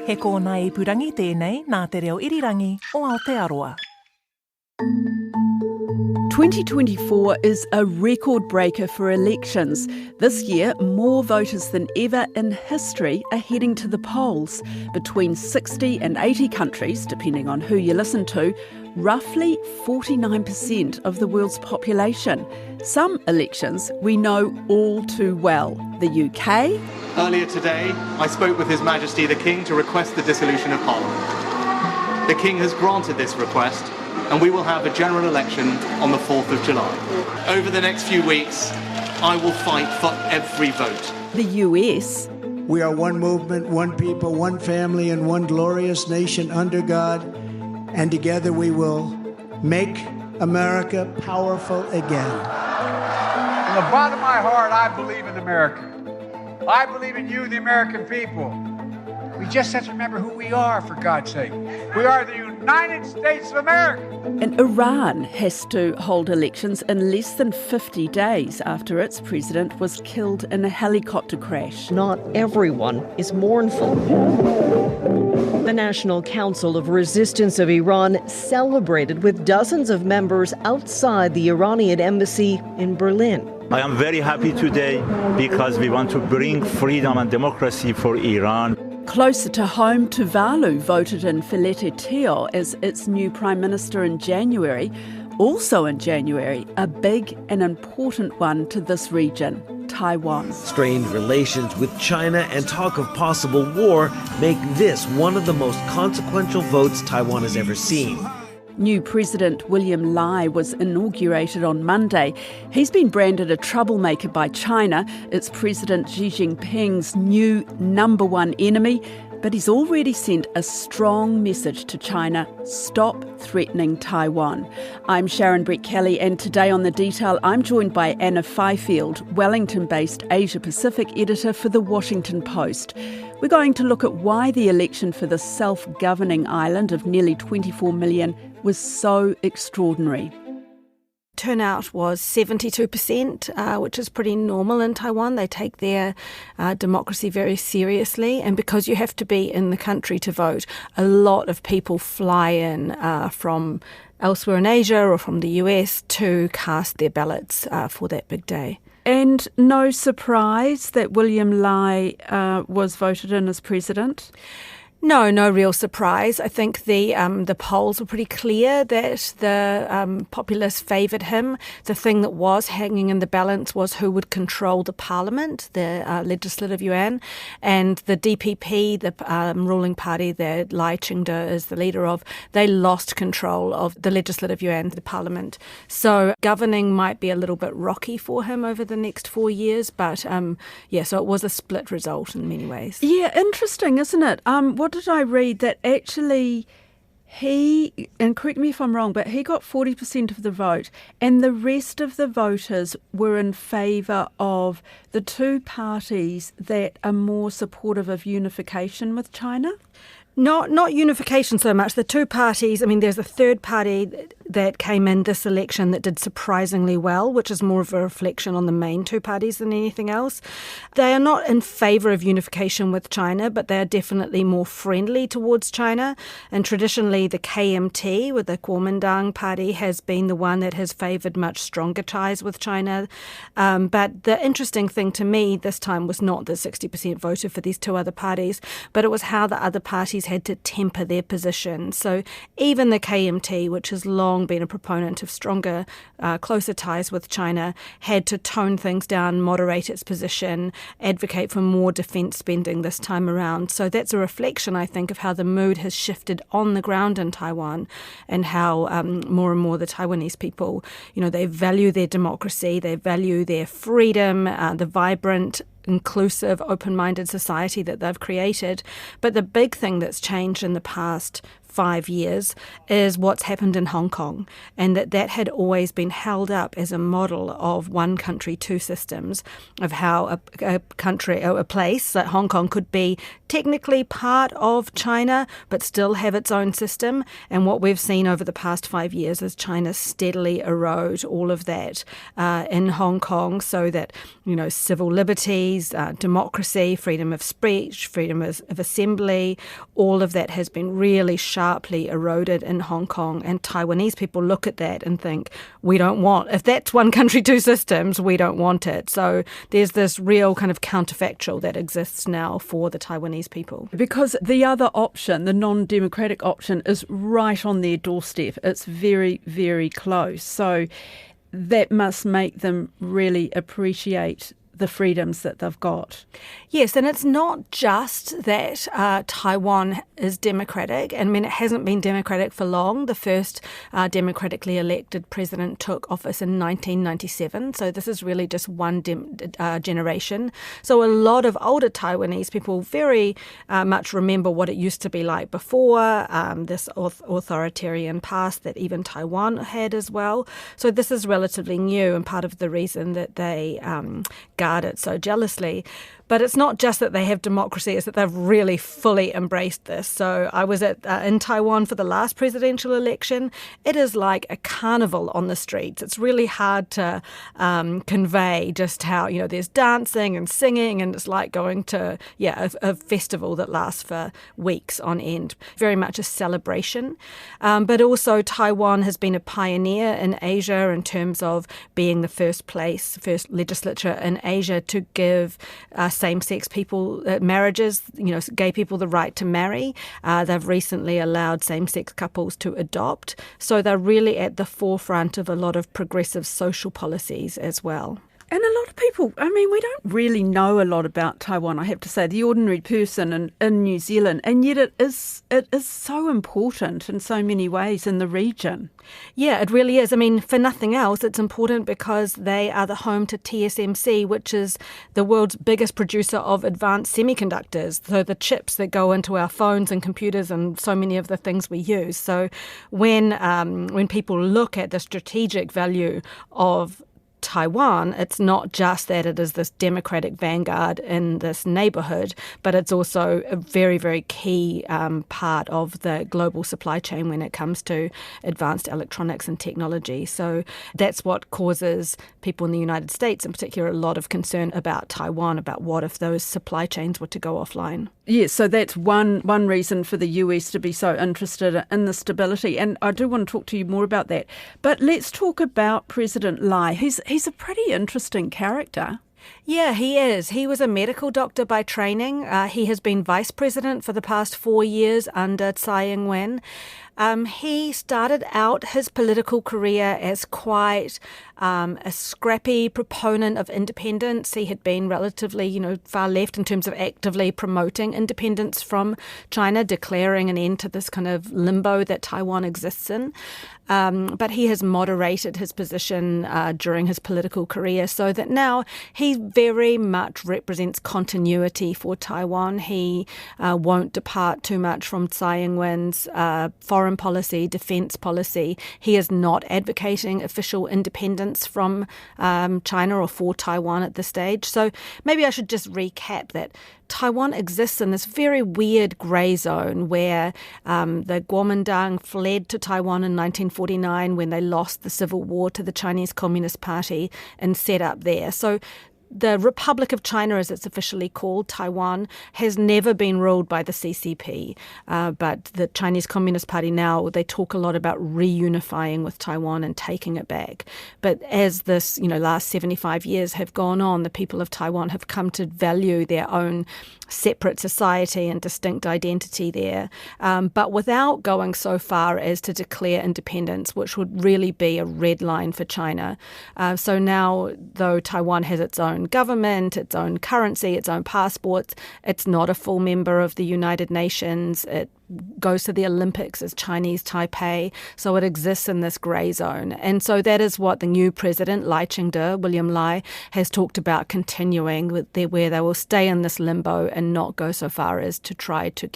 He kōna I purangi tēnei nā te reo irirangi o Aotearoa. 2024 is a record breaker for elections. This year, more voters than ever in history are heading to the polls. Between 60 and 80 countries, depending on who you listen to, roughly 49% of the world's population. Some elections we know all too well. The UK. Earlier today, I spoke with His Majesty the King to request the dissolution of Parliament. The King has granted this request, and we will have a general election on the 4th of July. Over the next few weeks, I will fight for every vote. The US. We are one movement, one people, one family, and one glorious nation under God, and together we will make America powerful again. From the bottom of my heart, I believe in America. I believe in you, the American people. We just have to remember who we are, for God's sake. We are the United States of America. And Iran has to hold elections in less than 50 days after its president was killed in a helicopter crash. Not everyone is mournful. The National Council of Resistance of Iran celebrated with dozens of members outside the Iranian embassy in Berlin. I am very happy today because we want to bring freedom and democracy for Iran. Closer to home, Tuvalu voted in Filete Teo as its new Prime Minister in January. Also in January, a big and important one to this region, Taiwan. Strained relations with China and talk of possible war make this one of the most consequential votes Taiwan has ever seen. New President William Lai was inaugurated on Monday. He's been branded a troublemaker by China. It's President Xi Jinping's new number one enemy. But he's already sent a strong message to China: stop threatening Taiwan. I'm Sharon Brett-Kelly, and today on The Detail, I'm joined by Anna Fifield, Wellington-based Asia-Pacific editor for The Washington Post. We're going to look at why the election for the self-governing island of nearly 24 million was so extraordinary. Turnout was 72%, which is pretty normal in Taiwan. They take their democracy very seriously, and because you have to be in the country to vote, a lot of people fly in from elsewhere in Asia or from the US to cast their ballots for that big day. And no surprise that William Lai was voted in as president? No real surprise. I think the polls were pretty clear that the populace favoured him. The thing that was hanging in the balance was who would control the parliament, the legislative yuan, and the DPP, the ruling party that Lai Ching-te is the leader of, they lost control of the legislative yuan, the parliament. So governing might be a little bit rocky for him over the next 4 years, but so it was a split result in many ways. Yeah, interesting, isn't it? What did I read? That actually he, and correct me if I'm wrong, but he got 40% of the vote, and the rest of the voters were in favour of the two parties that are more supportive of unification with China? Not unification so much. The two parties, I mean, there's a third party that came in this election that did surprisingly well, which is more of a reflection on the main two parties than anything else. They are not in favour of unification with China, but they are definitely more friendly towards China. And traditionally, the KMT, with the Kuomintang party, has been the one that has favoured much stronger ties with China. But the interesting thing to me this time was not that 60% voted for these two other parties, but it was how the other parties had to temper their position. So even the KMT, which has long been a proponent of stronger, closer ties with China, had to tone things down, moderate its position, advocate for more defence spending this time around. So that's a reflection, I think, of how the mood has shifted on the ground in Taiwan, and how more and more the Taiwanese people, they value their democracy, they value their freedom, the vibrant, inclusive, open-minded society that they've created. But the big thing that's changed in the past 5 years is what's happened in Hong Kong, and that had always been held up as a model of one country, two systems, of how a place like Hong Kong could be technically part of China but still have its own system. And what we've seen over the past 5 years is China steadily erode all of that in Hong Kong, so that, civil liberties, democracy, freedom of speech, freedom of assembly, all of that has been really sharply eroded in Hong Kong. And Taiwanese people look at that and think, if that's one country, two systems, we don't want it. So there's this real kind of counterfactual that exists now for the Taiwanese people. Because the other option, the non-democratic option, is right on their doorstep. It's very, very close. So that must make them really appreciate the freedoms that they've got. Yes, and it's not just that Taiwan is democratic. I mean, it hasn't been democratic for long. The first democratically elected president took office in 1997, so this is really just one generation. So a lot of older Taiwanese people very much remember what it used to be like before, this authoritarian past that even Taiwan had as well. So this is relatively new, and part of the reason that they guard it so jealously. But it's not just that they have democracy, it's that they've really fully embraced this. So I was in Taiwan for the last presidential election. It is like a carnival on the streets. It's really hard to convey just how, there's dancing and singing, and it's like going to, a festival that lasts for weeks on end. Very much a celebration. But also Taiwan has been a pioneer in Asia in terms of being the first legislature in Asia to give same-sex people marriages, gay people the right to marry. They've recently allowed same-sex couples to adopt. So they're really at the forefront of a lot of progressive social policies as well. And a lot of people, we don't really know a lot about Taiwan, I have to say, the ordinary person in New Zealand, and yet it is so important in so many ways in the region. Yeah, it really is. For nothing else, it's important because they are the home to TSMC, which is the world's biggest producer of advanced semiconductors, so the chips that go into our phones and computers and so many of the things we use. So when people look at the strategic value of Taiwan, it's not just that it is this democratic vanguard in this neighbourhood, but it's also a very, very key part of the global supply chain when it comes to advanced electronics and technology. So that's what causes people in the United States in particular a lot of concern about Taiwan, about what if those supply chains were to go offline. Yes, so that's one reason for the US to be so interested in the stability. And I do want to talk to you more about that. But let's talk about President Lai. He's a pretty interesting character. Yeah, he is. He was a medical doctor by training. He has been vice president for the past 4 years under Tsai Ing-wen. He started out his political career as quite a scrappy proponent of independence. He had been relatively, far left in terms of actively promoting independence from China, declaring an end to this kind of limbo that Taiwan exists in. But he has moderated his position during his political career so that now he very much represents continuity for Taiwan. He won't depart too much from Tsai Ing-wen's foreign policy, defence policy. He is not advocating official independence from China or for Taiwan at this stage. So maybe I should just recap that Taiwan exists in this very weird grey zone where the Kuomintang fled to Taiwan in 1949 when they lost the civil war to the Chinese Communist Party and set up there. So the Republic of China, as it's officially called, Taiwan, has never been ruled by the CCP. But the Chinese Communist Party now, they talk a lot about reunifying with Taiwan and taking it back. But as this, last 75 years have gone on, the people of Taiwan have come to value their own separate society and distinct identity there, but without going so far as to declare independence, which would really be a red line for China. So now, though Taiwan has its own own government, its own currency, its own passports. It's not a full member of the United Nations. It goes to the Olympics as Chinese Taipei, so it exists in this grey zone. And so that is what the new president, William Lai, has talked about continuing with where they will stay in this limbo and not go so far as to try to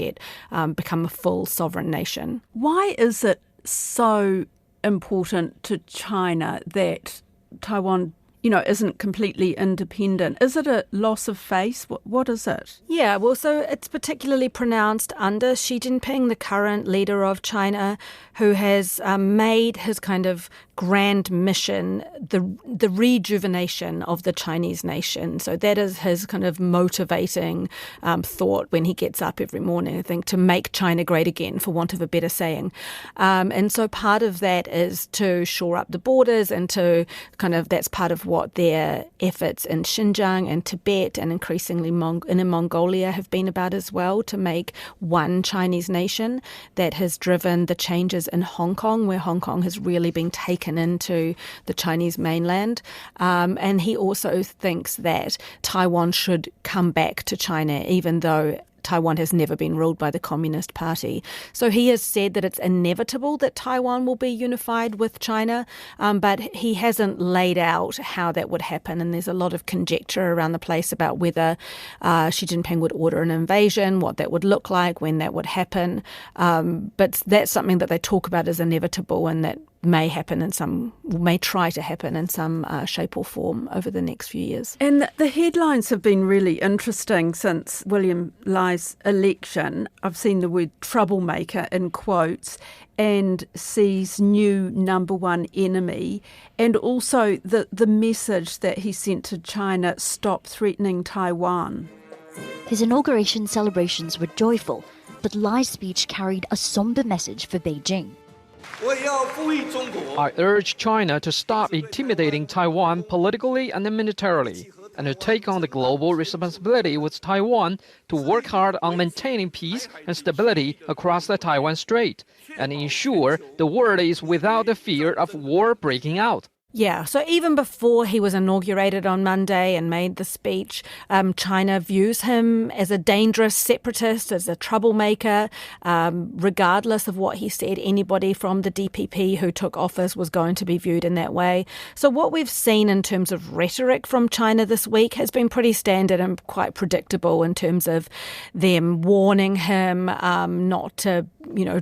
become a full sovereign nation. Why is it so important to China that Taiwan isn't completely independent? Is it a loss of face? What is it? Yeah, well, so it's particularly pronounced under Xi Jinping, the current leader of China, who has made his kind of grand mission the rejuvenation of the Chinese nation. So that is his kind of motivating thought when he gets up every morning, I think, to make China great again, for want of a better saying. And so part of that is to shore up the borders and to that's part of what their efforts in Xinjiang and Tibet and increasingly in Mongolia have been about as well, to make one Chinese nation. That has driven the changes in Hong Kong, where Hong Kong has really been taken into the Chinese mainland. And he also thinks that Taiwan should come back to China, even though Taiwan has never been ruled by the Communist Party. So he has said that it's inevitable that Taiwan will be unified with China, but he hasn't laid out how that would happen. And there's a lot of conjecture around the place about whether Xi Jinping would order an invasion, what that would look like, when that would happen. But that's something that they talk about as inevitable, and that may try to happen in some shape or form over the next few years. And the headlines have been really interesting since William Lai's election. I've seen the word troublemaker in quotes, and Xi's new number one enemy, and also the message that he sent to China, stop threatening Taiwan. His inauguration celebrations were joyful, but Lai's speech carried a somber message for Beijing. I urge China to stop intimidating Taiwan politically and militarily, and to take on the global responsibility with Taiwan to work hard on maintaining peace and stability across the Taiwan Strait, and ensure the world is without the fear of war breaking out. Yeah, so even before he was inaugurated on Monday and made the speech, China views him as a dangerous separatist, as a troublemaker. Regardless of what he said, anybody from the DPP who took office was going to be viewed in that way. So what we've seen in terms of rhetoric from China this week has been pretty standard and quite predictable, in terms of them warning him not to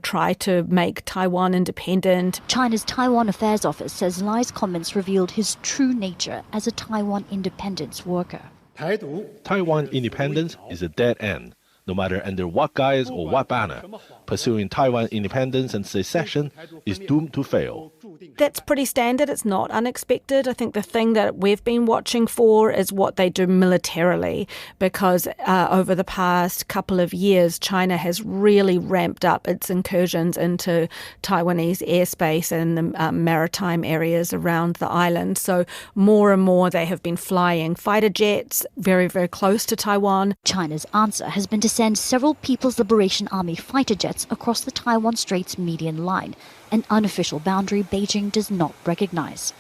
try to make Taiwan independent. China's Taiwan Affairs Office says Lai's comments revealed his true nature as a Taiwan independence worker. Taiwan independence is a dead end, no matter under what guise or what banner. Pursuing Taiwan independence and secession is doomed to fail. That's pretty standard. It's not unexpected. I think the thing that we've been watching for is what they do militarily, because over the past couple of years, China has really ramped up its incursions into Taiwanese airspace and the maritime areas around the island. So more and more they have been flying fighter jets very, very close to Taiwan. China's answer has been to send several People's Liberation Army fighter jets across the Taiwan Strait's median line, an unofficial boundary Beijing does not recognize.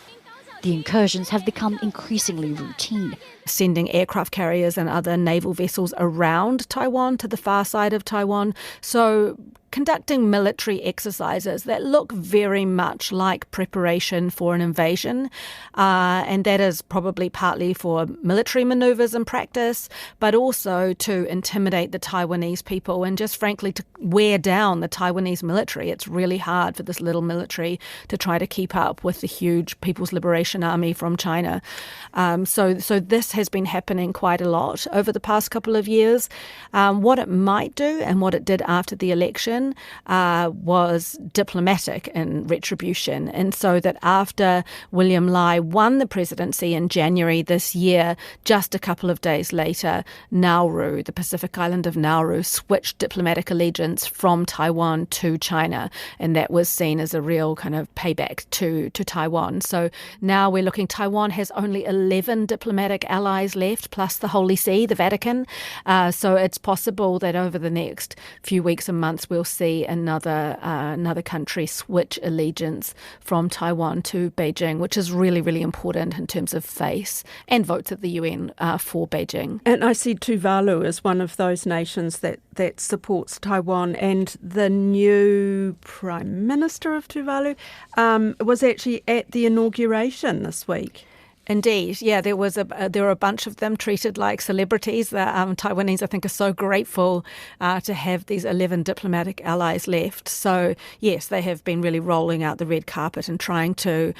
The incursions have become increasingly routine. Sending aircraft carriers and other naval vessels around Taiwan to the far side of Taiwan. So conducting military exercises that look very much like preparation for an invasion. And that is probably partly for military maneuvers and practice, but also to intimidate the Taiwanese people and just frankly to wear down the Taiwanese military. It's really hard for this little military to try to keep up with the huge People's Liberation Army from China. So this has been happening quite a lot over the past couple of years. What it might do, and what it did after the election, was diplomatic in retribution. And so that after William Lai won the presidency in January this year, just a couple of days later, Nauru, the Pacific island of Nauru, switched diplomatic allegiance from Taiwan to China. And that was seen as a real kind of payback to Taiwan. So now we're looking, Taiwan has only 11 diplomatic allies left, plus the Holy See, the Vatican. So it's possible that over the next few weeks and months we'll see another country switch allegiance from Taiwan to Beijing, which is really, really important in terms of face and votes at the UN for Beijing. And I see Tuvalu as one of those nations that supports Taiwan, and the new Prime Minister of Tuvalu was actually at the inauguration this week. Indeed, yeah, there were a bunch of them treated like celebrities. The Taiwanese, I think, are so grateful to have these 11 diplomatic allies left. So, yes, they have been really rolling out the red carpet and trying to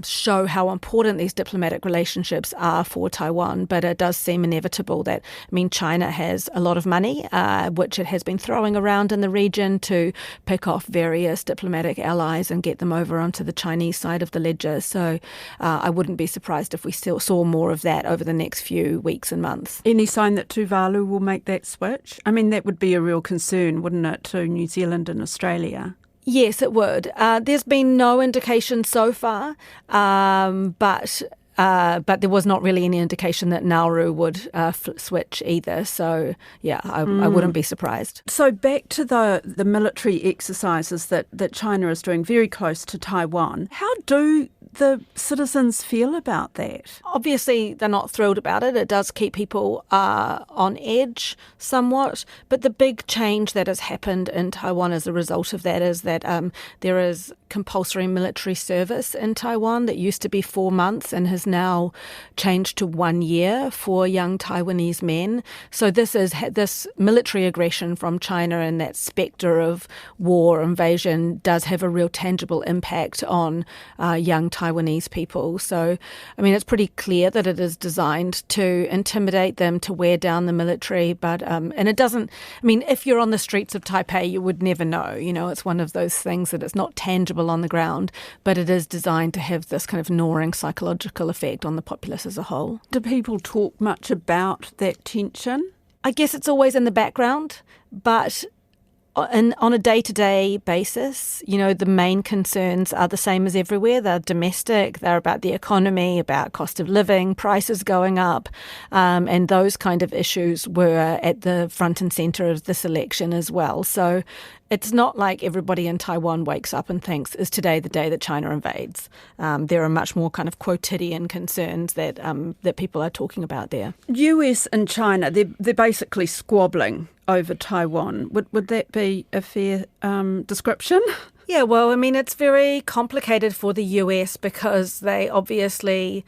show how important these diplomatic relationships are for Taiwan. But it does seem inevitable that, China has a lot of money, which it has been throwing around in the region to pick off various diplomatic allies and get them over onto the Chinese side of the ledger. So I wouldn't be surprised if we still saw more of that over the next few weeks and months. Any sign that Tuvalu will make that switch? That would be a real concern, wouldn't it, to New Zealand and Australia? Yes, it would. There's been no indication so far, but there was not really any indication that Nauru would switch either. So, yeah, I wouldn't be surprised. So back to the military exercises that China is doing very close to Taiwan. How do the citizens feel about that? Obviously, they're not thrilled about it. It does keep people on edge somewhat. But the big change that has happened in Taiwan as a result of that is that there is compulsory military service in Taiwan that used to be 4 months and has now changed to 1 year for young Taiwanese men. So this military aggression from China and that spectre of war, invasion, does have a real tangible impact on young Taiwanese people. So, it's pretty clear that it is designed to intimidate them, to wear down the military. But, and it doesn't, if you're on the streets of Taipei, you would never know. It's one of those things that it's not tangible on the ground, but it is designed to have this kind of gnawing psychological effect on the populace as a whole. Do people talk much about that tension? I guess it's always in the background, but on a day-to-day basis, the main concerns are the same as everywhere. They're domestic, they're about the economy, about cost of living, prices going up, and those kind of issues were at the front and centre of this election as well. So it's not like everybody in Taiwan wakes up and thinks, is today the day that China invades? There are much more kind of quotidian concerns that people are talking about there. US and China, they're basically squabbling over Taiwan. Would that be a fair description? Yeah, well, it's very complicated for the US because they obviously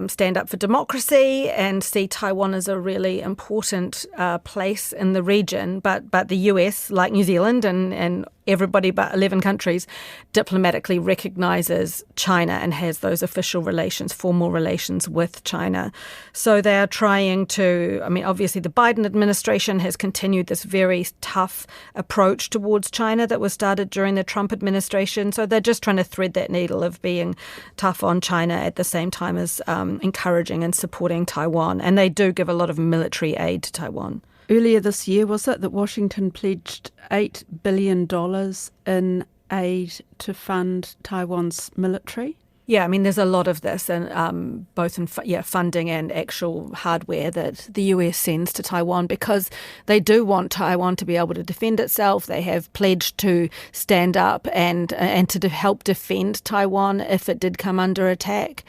stand up for democracy and see Taiwan as a really important place in the region. But the US, like New Zealand and everybody but 11 countries, diplomatically recognises China and has those official relations, formal relations with China. So they are trying to, obviously the Biden administration has continued this very tough approach towards China that was started during the Trump administration. So they're just trying to thread that needle of being tough on China at the same time as encouraging and supporting Taiwan. And they do give a lot of military aid to Taiwan. Earlier this year, was it, that Washington pledged $8 billion in aid to fund Taiwan's military? Yeah, there's a lot of this, and both in funding and actual hardware that the US sends to Taiwan because they do want Taiwan to be able to defend itself. They have pledged to stand up and to help defend Taiwan if it did come under attack.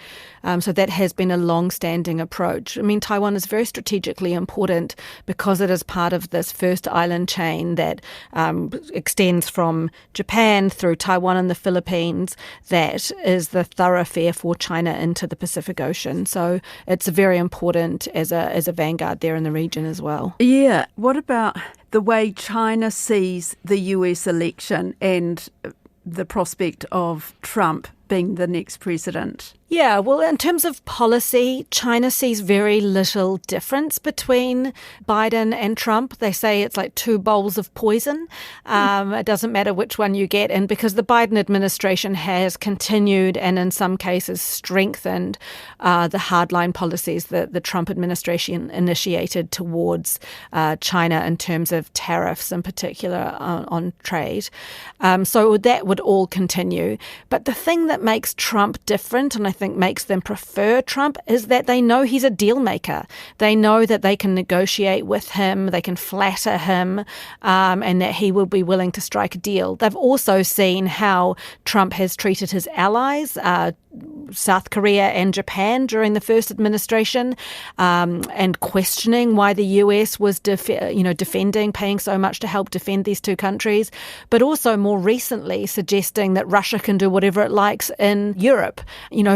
So that has been a long-standing approach. Taiwan is very strategically important because it is part of this first island chain that extends from Japan through Taiwan and the Philippines. That is the thoroughfare for China into the Pacific Ocean. So it's very important as a vanguard there in the region as well. Yeah. What about the way China sees the US election and the prospect of Trump being the next president? Yeah, well, in terms of policy, China sees very little difference between Biden and Trump. They say it's like two bowls of poison. It doesn't matter which one you get. And because the Biden administration has continued and in some cases strengthened the hardline policies that the Trump administration initiated towards China in terms of tariffs in particular on trade. So that would all continue. But the thing that makes Trump different, and I think makes them prefer Trump is that they know he's a deal maker. They know that they can negotiate with him, they can flatter him, and that he will be willing to strike a deal. They've also seen how Trump has treated his allies, South Korea and Japan during the first administration, and questioning why the US was defending, paying so much to help defend these two countries, but also more recently suggesting that Russia can do whatever it likes in Europe,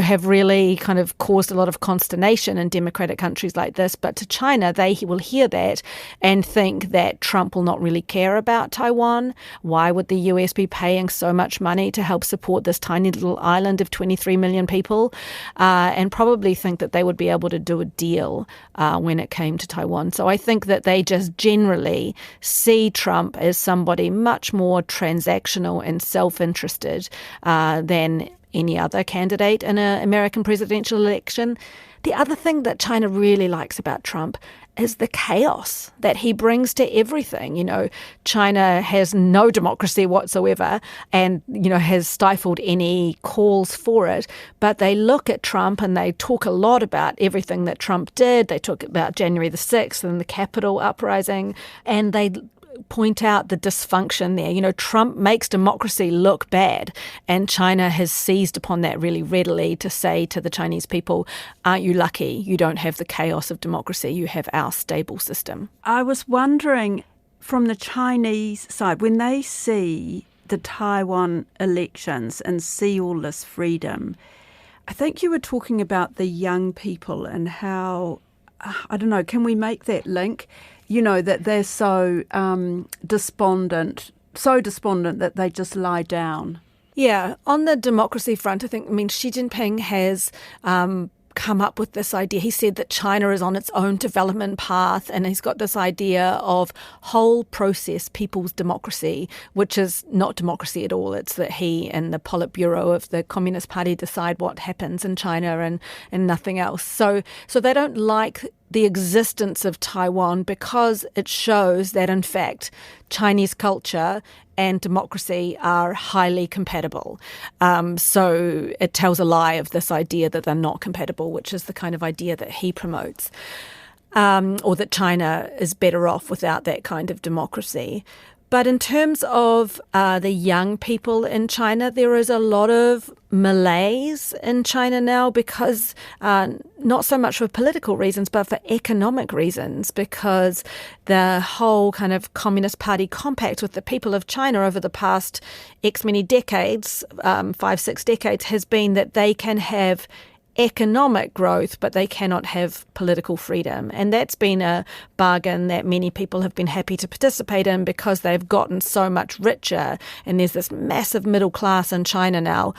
have really kind of caused a lot of consternation in democratic countries like this. But to China, they will hear that and think that Trump will not really care about Taiwan. Why would the US be paying so much money to help support this tiny little island of 23 million people? And probably think that they would be able to do a deal when it came to Taiwan. So I think that they just generally see Trump as somebody much more transactional and self-interested than any other candidate in an American presidential election. The other thing that China really likes about Trump is the chaos that he brings to everything. China has no democracy whatsoever and, has stifled any calls for it. But they look at Trump and they talk a lot about everything that Trump did. They talk about January the 6th and the Capitol uprising, and they point out the dysfunction there. Trump makes democracy look bad, and China has seized upon that really readily to say to the Chinese people, aren't you lucky you don't have the chaos of democracy, you have our stable system. I was wondering, from the Chinese side, when they see the Taiwan elections and see all this freedom, I think you were talking about the young people and how, I don't know, can we make that link? That they're so despondent that they just lie down. Yeah, on the democracy front, Xi Jinping has come up with this idea. He said that China is on its own development path, and he's got this idea of whole process people's democracy, which is not democracy at all. It's that he and the Politburo of the Communist Party decide what happens in China and nothing else. So they don't like the existence of Taiwan because it shows that, in fact, Chinese culture and democracy are highly compatible. So it tells a lie of this idea that they're not compatible, which is the kind of idea that he promotes, or that China is better off without that kind of democracy. But in terms of the young people in China, there is a lot of malaise in China now because not so much for political reasons, but for economic reasons, because the whole kind of Communist Party compact with the people of China over the past X many decades, 5-6 decades, has been that they can have economic growth, but they cannot have political freedom. And that's been a bargain that many people have been happy to participate in because they've gotten so much richer. And there's this massive middle class in China now.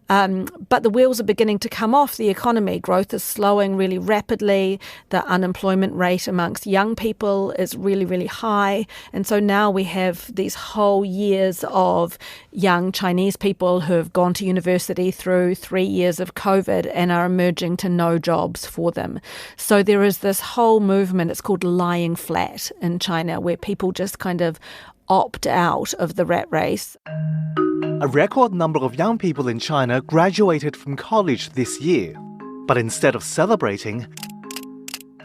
But the wheels are beginning to come off the economy. Growth is slowing really rapidly. The unemployment rate amongst young people is really, really high. And so now we have these whole years of young Chinese people who have gone to university through 3 years of COVID and are emerging to no jobs for them. So there is this whole movement, it's called lying flat in China, where people just kind of opt out of the rat race. A record number of young people in China graduated from college this year. But instead of celebrating,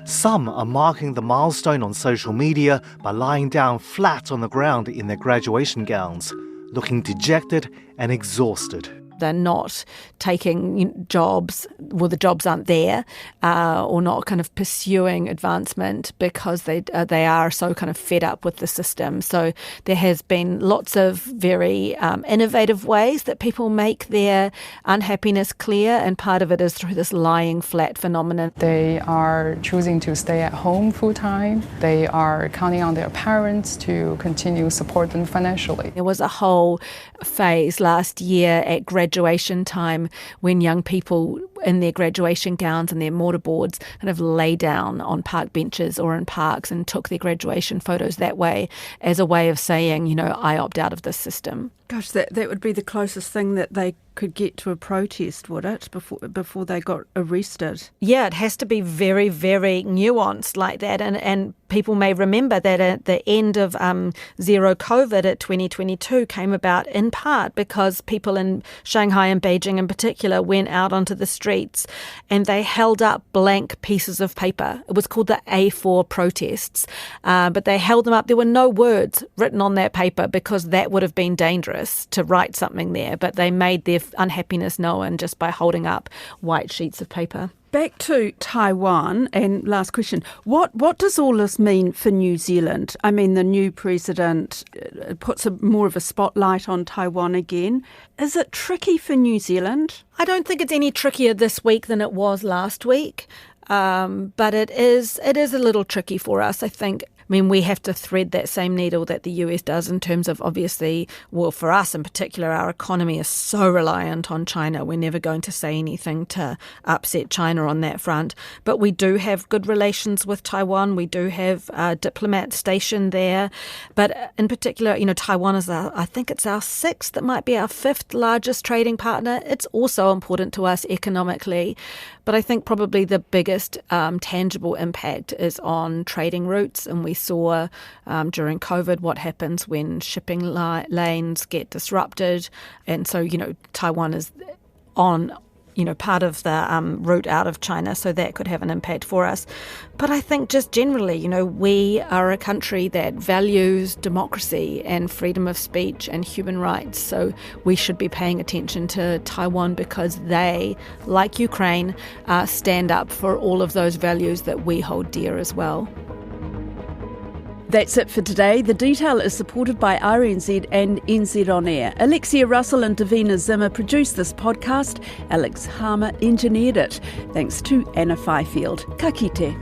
some are marking the milestone on social media by lying down flat on the ground in their graduation gowns, looking dejected and exhausted. They're not taking jobs, well, the jobs aren't there, or not kind of pursuing advancement because they are so kind of fed up with the system. So there has been lots of very innovative ways that people make their unhappiness clear, and part of it is through this lying flat phenomenon. They are choosing to stay at home full time. They are counting on their parents to continue support them financially. There was a whole phase last year at graduation time when young people in their graduation gowns and their mortarboards kind of lay down on park benches or in parks and took their graduation photos that way as a way of saying, I opt out of this system. Gosh, that would be the closest thing that they could get to a protest, would it, before they got arrested? Yeah, it has to be very, very nuanced like that. And people may remember that at the end of zero COVID at 2022 came about in part because people in Shanghai and Beijing in particular went out onto the streets and they held up blank pieces of paper. It was called the A4 protests, but they held them up. There were no words written on that paper because that would have been dangerous to write something there, but they made their unhappiness known just by holding up white sheets of paper. Back to Taiwan, and last question. What does all this mean for New Zealand? I mean, the new president puts more of a spotlight on Taiwan again. Is it tricky for New Zealand? I don't think it's any trickier this week than it was last week, but it is a little tricky for us, I think. I mean, we have to thread that same needle that the US does in terms of, obviously, well, for us in particular, our economy is so reliant on China. We're never going to say anything to upset China on that front. But we do have good relations with Taiwan. We do have a diplomat stationed there. But in particular, Taiwan is I think it's our sixth, it might be our fifth largest trading partner. It's also important to us economically. But I think probably the biggest tangible impact is on trading routes. And we saw during COVID what happens when shipping lanes get disrupted. And so, Taiwan is on, part of the route out of China. So that could have an impact for us. But I think just generally, we are a country that values democracy and freedom of speech and human rights. So we should be paying attention to Taiwan because they, like Ukraine, stand up for all of those values that we hold dear as well. That's it for today. The Detail is supported by RNZ and NZ On Air. Alexia Russell and Davina Zimmer produced this podcast. Alex Harmer engineered it. Thanks to Anna Fifield. Ka kite.